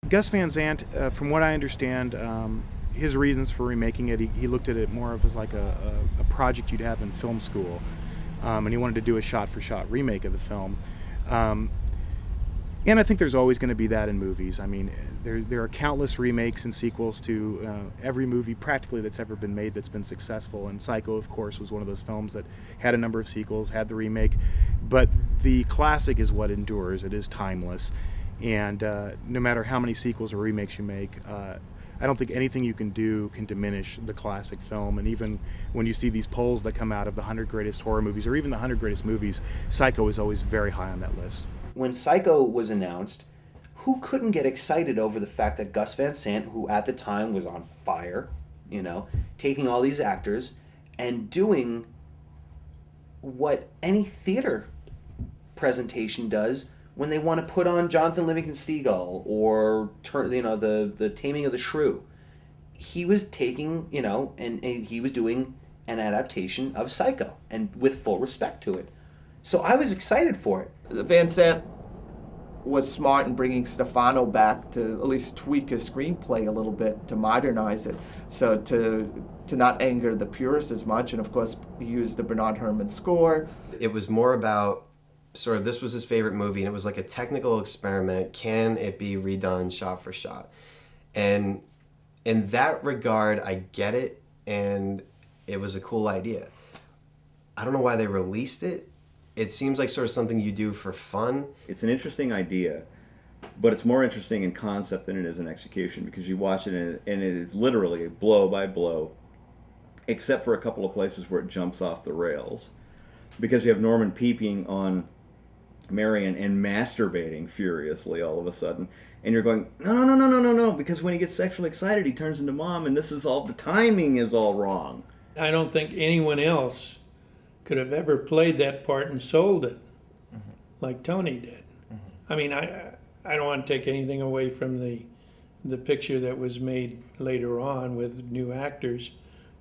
Gus Van Sant, from what I understand, his reasons for remaking it, he looked at it more of as like a project you'd have in film school, and he wanted to do a shot-for-shot remake of the film. And I think there's always going to be that in movies. I mean, there are countless remakes and sequels to every movie practically that's ever been made that's been successful. And Psycho, of course, was one of those films that had a number of sequels, had the remake. But the classic is what endures. It is timeless. And no matter how many sequels or remakes you make, I don't think anything you can do can diminish the classic film. And even when you see these polls that come out of the 100 greatest horror movies or even the 100 greatest movies, Psycho is always very high on that list. When Psycho was announced, who couldn't get excited over the fact that Gus Van Sant, who at the time was on fire, taking all these actors and doing what any theater presentation does when they want to put on Jonathan Livingston Seagull or the Taming of the Shrew. He was taking, and he was doing an adaptation of Psycho, and with full respect to it. So I was excited for it. Van Sant was smart in bringing Stefano back to at least tweak his screenplay a little bit to modernize it, so to not anger the purists as much. And of course, he used the Bernard Herrmann score. It was more about sort of, this was his favorite movie, and it was like a technical experiment. Can it be redone shot for shot? And in that regard, I get it, and it was a cool idea. I don't know why they released it. It seems like sort of something you do for fun. It's an interesting idea, but it's more interesting in concept than it is in execution, because you watch it and it is literally blow by blow, except for a couple of places where it jumps off the rails. Because you have Norman peeping on Marion and masturbating furiously all of a sudden, and you're going, no, because when he gets sexually excited, he turns into mom, and this is all, the timing is all wrong. I don't think anyone else could have ever played that part and sold it like Tony did. I mean, I don't want to take anything away from the picture that was made later on with new actors,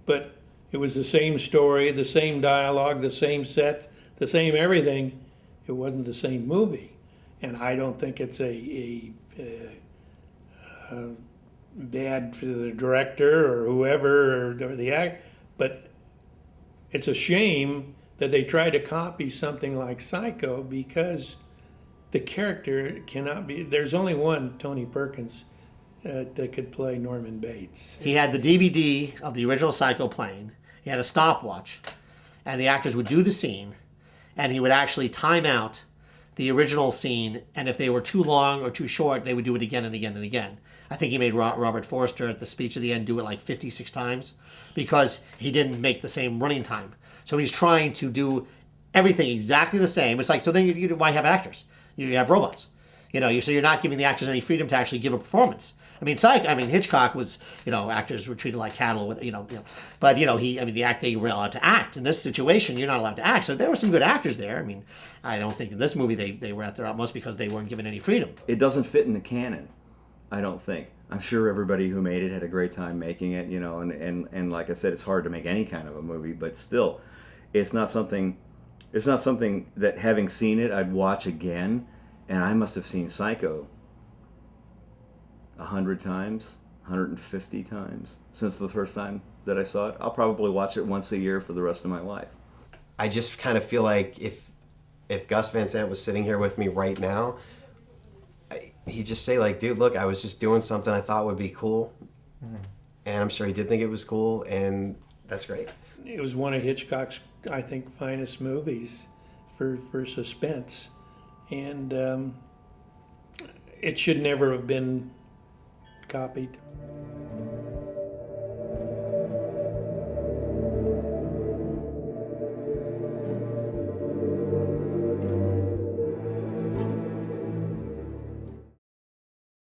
but it was the same story, the same dialogue, the same set, the same everything. It wasn't the same movie. And I don't think it's a bad for the director or whoever or the act, but it's a shame that they try to copy something like Psycho, because the character cannot be. There's only one Tony Perkins that could play Norman Bates. He had the DVD of the original Psycho playing. He had a stopwatch, and the actors would do the scene, and he would actually time out the original scene, and if they were too long or too short, they would do it again and again and again. I think he made Robert Forster at the speech at the end do it like 56 times because he didn't make the same running time. So he's trying to do everything exactly the same. It's like, so then why have actors? You have robots. So you're not giving the actors any freedom to actually give a performance. I mean, Hitchcock was, actors were treated like cattle, but they were allowed to act. In this situation, you're not allowed to act. So there were some good actors there. I mean, I don't think in this movie they were at their utmost because they weren't given any freedom. It doesn't fit in the canon, I don't think. I'm sure everybody who made it had a great time making it, and like I said, it's hard to make any kind of a movie, but still, it's not something that, having seen it, I'd watch again. And I must have seen Psycho 100 times, 150 times since the first time that I saw it. I'll probably watch it once a year for the rest of my life. I just kind of feel like if Gus Van Sant was sitting here with me right now, he'd just say, like, dude, look, I was just doing something I thought would be cool. And I'm sure he did think it was cool, and that's great. It was one of Hitchcock's, I think, finest movies for suspense. And it should never have been copied.